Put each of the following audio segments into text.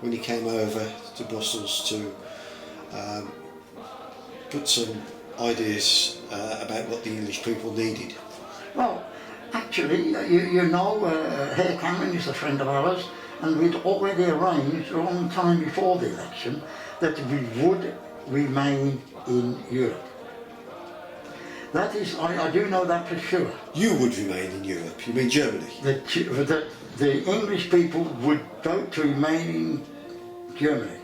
when he came over to Brussels to put some ideas about what the English people needed? Well, actually, Herr Cameron is a friend of ours, and we'd already arranged a long time before the election that we would remain in Europe. That is, I do know that for sure. You would remain in Europe? You mean Germany? The English people would vote to remain in Germany.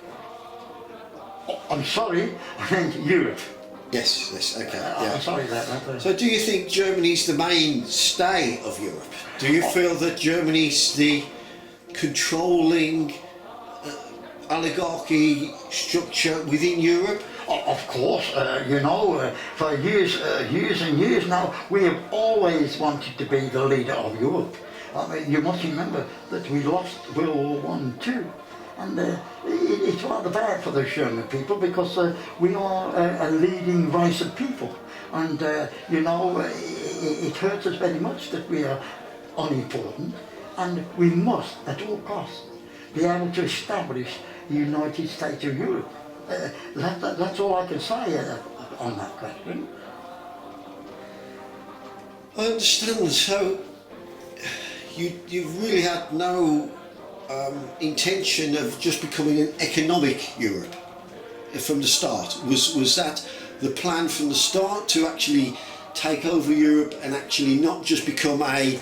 Oh, I'm sorry, I meant Europe. Yes, okay. Yeah. I'm sorry about that. So do you think Germany's the mainstay of Europe? Do you feel that Germany's the controlling oligarchy structure within Europe? Of course, for years and years now, we have always wanted to be the leader of Europe. I mean, you must remember that we lost World War I too. And it's rather bad for the German people because we are a leading race of people. And, it hurts us very much that we are unimportant. And we must, at all costs, be able to establish the United States of Europe. That's all I can say on that question. I understand. So you've really had no intention of just becoming an economic Europe from the start. Was that the plan from the start, to actually take over Europe and actually not just become a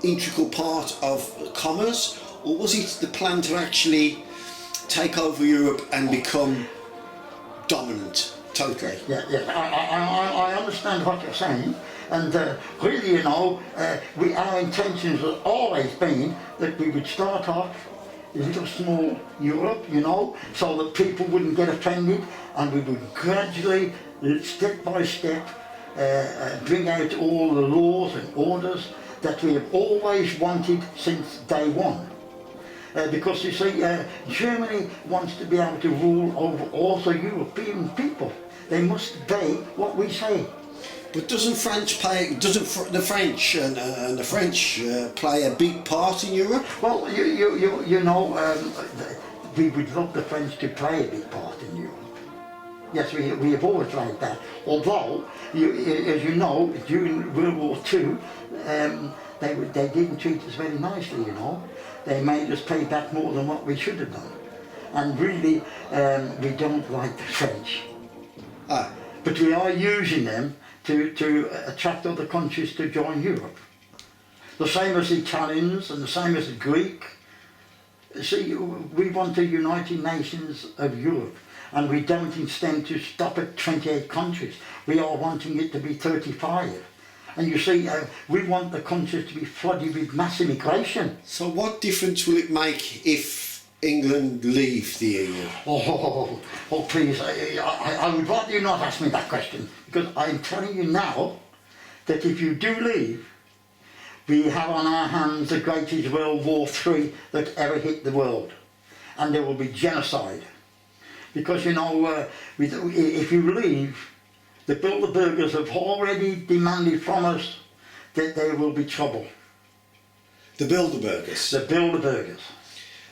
integral part of commerce, or was it the plan to actually take over Europe and become dominant totally? Yeah. I understand what you're saying, and really, our intentions have always been that we would start off a little small Europe, so that people wouldn't get offended, and we would gradually, step by step, bring out all the laws and orders that we have always wanted since day one. Because you see, Germany wants to be able to rule over also European people. They must obey what we say. But doesn't the French and the French play a big part in Europe? Well, we would love the French to play a big part in Europe. Yes, we have always liked that. Although, as you know, during World War II, they didn't treat us very nicely, They made us pay back more than what we should have done. And really, we don't like the French. But we are using them to attract other countries to join Europe. The same as the Italians and the same as the Greek. See, we want the United Nations of Europe, and we don't intend to stop at 28 countries. We are wanting it to be 35. And you see, we want the countries to be flooded with mass immigration. So what difference will it make if England leave the EU? Oh, please, I would rather you not ask me that question, because I'm telling you now that if you do leave, we have on our hands the greatest World War III that ever hit the world. And there will be genocide. Because, if you leave, the Bilderbergers have already demanded from us that there will be trouble. The Bilderbergers? The Bilderbergers.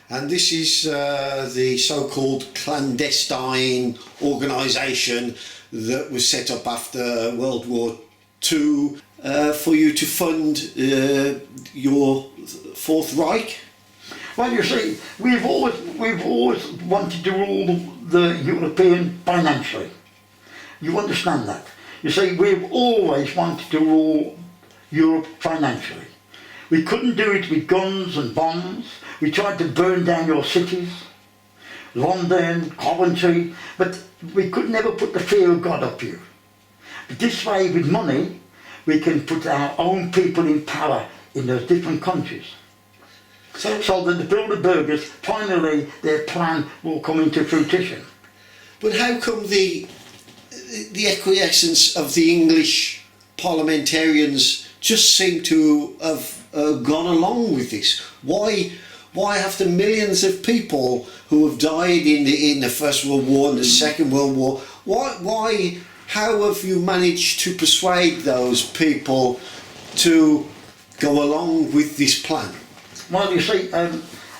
And this is the so-called clandestine organisation that was set up after World War II for you to fund your Fourth Reich? Well, you see, we've always wanted to rule the European financially. You understand that? You see, we've always wanted to rule Europe financially. We couldn't do it with guns and bombs. We tried to burn down your cities, London, Coventry, but we could never put the fear of God up you. But this way, with money, we can put our own people in power in those different countries. So that the Bilderbergers, finally, their plan will come into fruition. But how come the acquiescence of the English parliamentarians just seem to have gone along with this? Why have the millions of people who have died in the First World War and the Second World War, how have you managed to persuade those people to go along with this plan? Well, you see,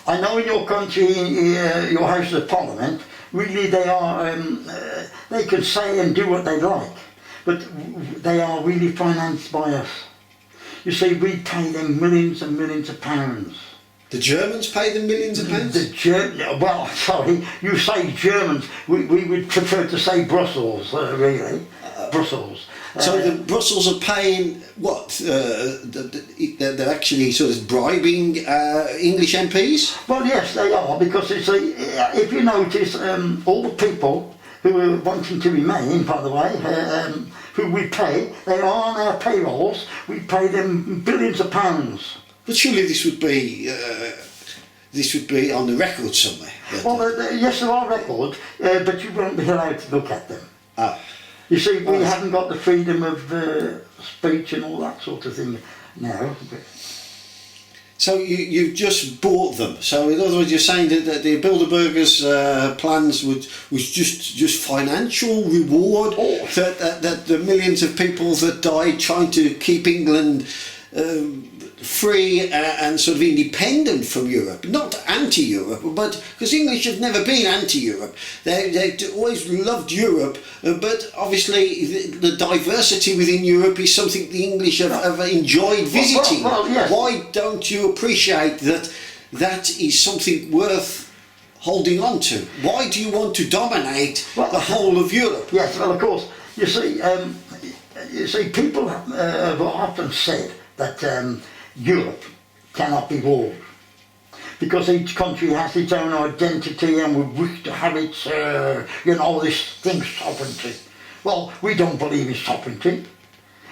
I know in your country, your House of Parliament, really they are, they can say and do what they like, but they are really financed by us. You see, we pay them millions and millions of pounds. The Germans pay them millions of pounds? Well, sorry, you say Germans, we would prefer to say Brussels, really, Brussels. So the Brussels are paying what? They're actually sort of bribing English MPs? Well, yes, they are, because if you notice, all the people who are wanting to remain, by the way, who we pay, they are on our payrolls. We pay them billions of pounds. But surely this would be on the record somewhere. Well, yes, there are records, but you won't be allowed to look at them. Ah. You see, we haven't got the freedom of speech and all that sort of thing now. So you've just bought them. So in other words, you're saying that the Bilderbergers' plans was just financial reward that the millions of people that died trying to keep England free and sort of independent from Europe, not anti-Europe, but because English have never been anti-Europe. They always loved Europe, but obviously the diversity within Europe is something the English have enjoyed visiting. Well, yes. Why don't you appreciate that is something worth holding on to? Why do you want to dominate the whole of Europe? Yes, well, of course. You see, people have often said that Europe cannot be ruled because each country has its own identity and we wish to have its, this thing, sovereignty. Well, we don't believe in sovereignty.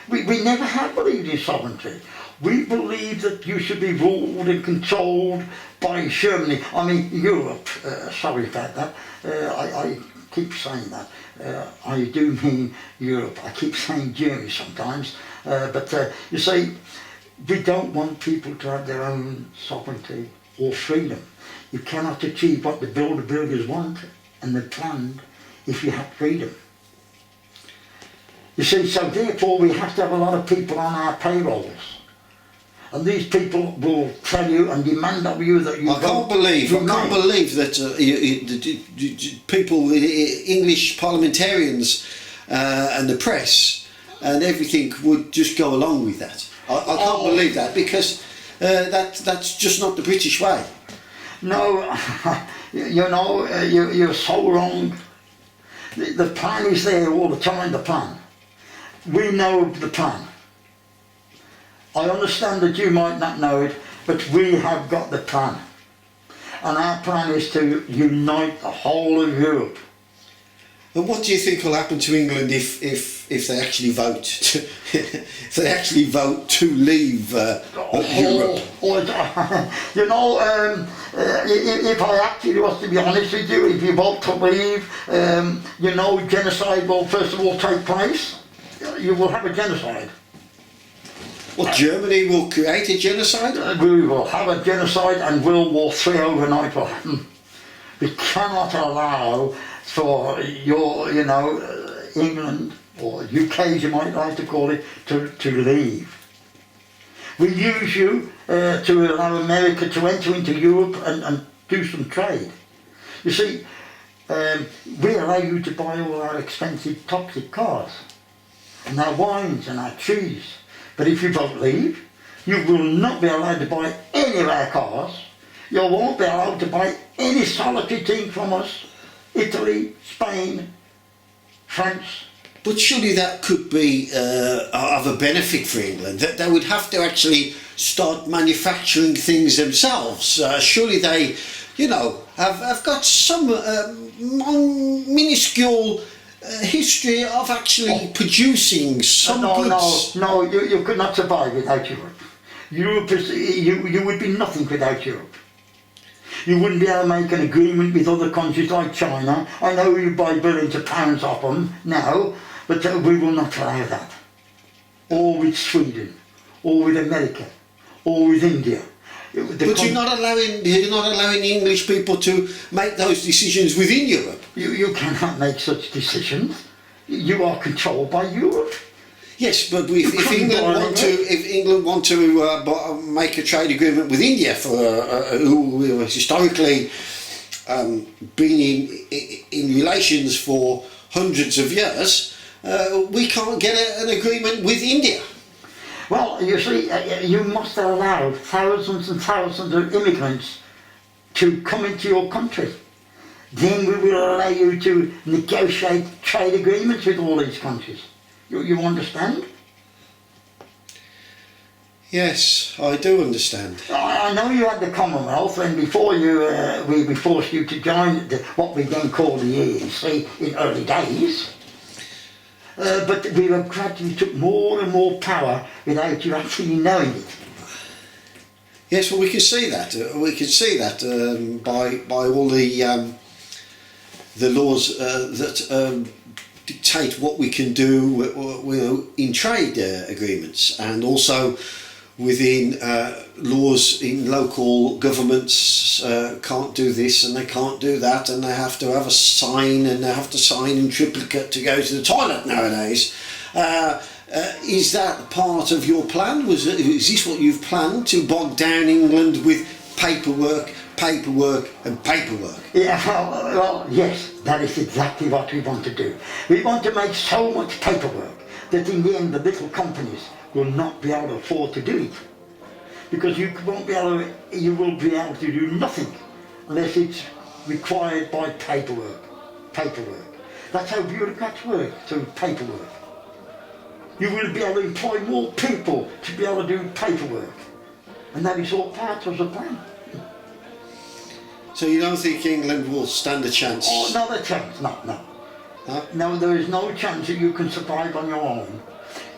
We never have believed in sovereignty. We believe that you should be ruled and controlled by Germany. I mean, Europe. Sorry about that. I keep saying that. I do mean Europe. I keep saying Germany sometimes. But you see, we don't want people to have their own sovereignty or freedom. You cannot achieve what the Bilderbergers want and they planned if you have freedom. You see, so therefore we have to have a lot of people on our payrolls. And these people will tell you and demand of you that you I can't believe that people, English parliamentarians and the press and everything would just go along with that. I can't believe that, because that's just not the British way. No, you're so wrong. The plan is there all the time, the plan. We know the plan. I understand that you might not know it, but we have got the plan. And our plan is to unite the whole of Europe. And what do you think will happen to England if they actually vote if they actually vote to leave Europe? If I actually was to be honest with you, if you vote to leave, genocide will first of all take place. You will have a genocide. Well, Germany will create a genocide? We will have a genocide and World War III overnight will happen. We cannot allow for England, or UK as you might like to call it, to leave. We use you to allow America to enter into Europe and do some trade. You see, we allow you to buy all our expensive toxic cars, and our wines and our cheese. But if you don't leave, you will not be allowed to buy any of our cars. You won't be allowed to buy any solitary thing from us. Italy, Spain, France. But surely that could be of a benefit for England, that they would have to actually start manufacturing things themselves. Surely they, have got some minuscule history of actually producing some goods. No, you could not survive without Europe. Europe is, you would be nothing without Europe. You wouldn't be able to make an agreement with other countries like China. I know you buy billions of pounds off them now, but we will not allow that. Or with Sweden, or with America, or with India. But you're not allowing the English people to make those decisions within Europe. You cannot make such decisions. You are controlled by Europe. Yes, but if England want to make a trade agreement with India for who historically been in relations for hundreds of years, we can't get an agreement with India. Well, you see, you must allow thousands and thousands of immigrants to come into your country. Then we will allow you to negotiate trade agreements with all these countries. You understand? Yes, I do understand. I know you had the Commonwealth, and before we forced you to join what we then called the EEC in early days. But we gradually took more and more power without you actually knowing it. Yes, well, we can see that. We can see that by all the laws that dictate what we can do in trade agreements, and also within laws in local governments can't do this and they can't do that, and they have to have a sign, and they have to sign in triplicate to go to the toilet nowadays. Is that part of your plan? Is this what you've planned, to bog down England with paperwork and paperwork? Yeah, well, yes, that is exactly what we want to do. We want to make so much paperwork that in the end the little companies will not be able to afford to do it. Because you will be able to do nothing unless it's required by paperwork. That's how bureaucrats work, through paperwork. You will be able to employ more people to be able to do paperwork. And that is all part of the plan. So you don't think England will stand a chance? Oh, not a chance, no. Huh? No, there is no chance that you can survive on your own.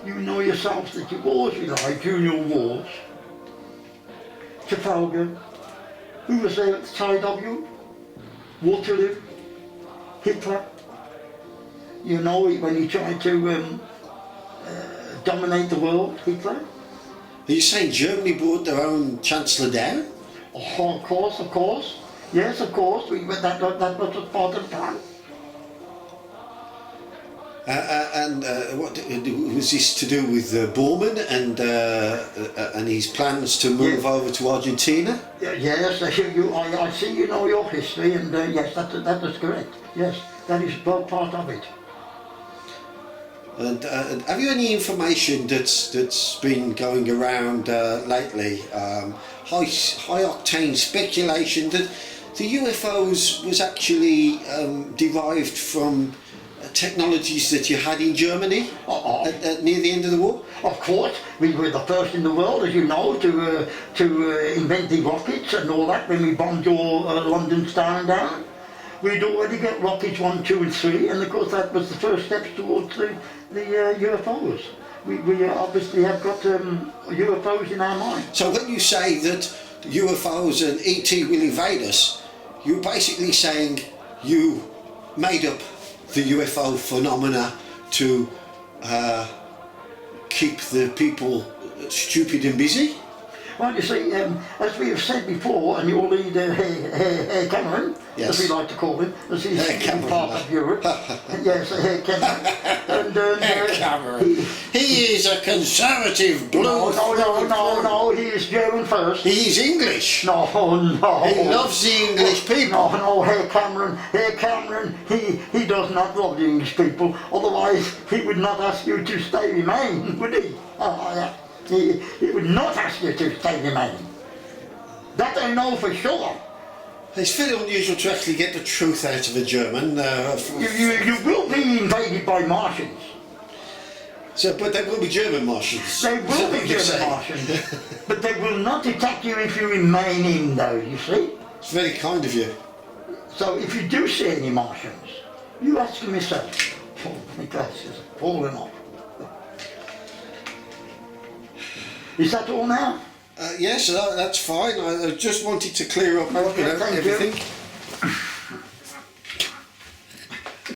You know yourselves that you've always relied during your wars. Trafalgar, who was there at the side of you? Waterloo, Hitler. You know, when he tried to dominate the world, Hitler. Are you saying Germany brought their own Chancellor down? Oh, of course. Yes, of course. That was part of the plan. What was this to do with Bormann and his plans to move over to Argentina? Yes, I see you know your history, and yes, that is correct. Yes, that is part of it. And have you any information that's been going around lately? High octane speculation that the UFOs was actually derived from technologies that you had in Germany near the end of the war? Of course, we were the first in the world, as you know, to invent the rockets and all that when we bombed your London Town down. We'd already got rockets 1, 2 and 3, and of course that was the first steps towards the UFOs. We obviously have got UFOs in our mind. So when you say that UFOs and ET will invade us, you're basically saying you made up the UFO phenomena to keep the people stupid and busy? Well, you see, as we have said before, and your leader, Herr Cameron, yes, as we like to call him, as he's part of Europe. Yes, Herr Cameron. And, Herr Cameron. He is a conservative blue. No, he is German first. He is English. No. He loves the English people. No, Herr Cameron, he does not love the English people, otherwise he would not ask you to remain, would he? He would not ask you to remain. That I know for sure. It's very unusual to actually get the truth out of a German. You will be invaded by Martians. So, but they will be German Martians. They will be German Martians. But they will not attack you if you remain in, though, you see. It's very kind of you. So if you do see any Martians, you ask them yourself. Oh, my glasses are falling off. Is that all now? Yes, that's fine. I just wanted to clear up everything.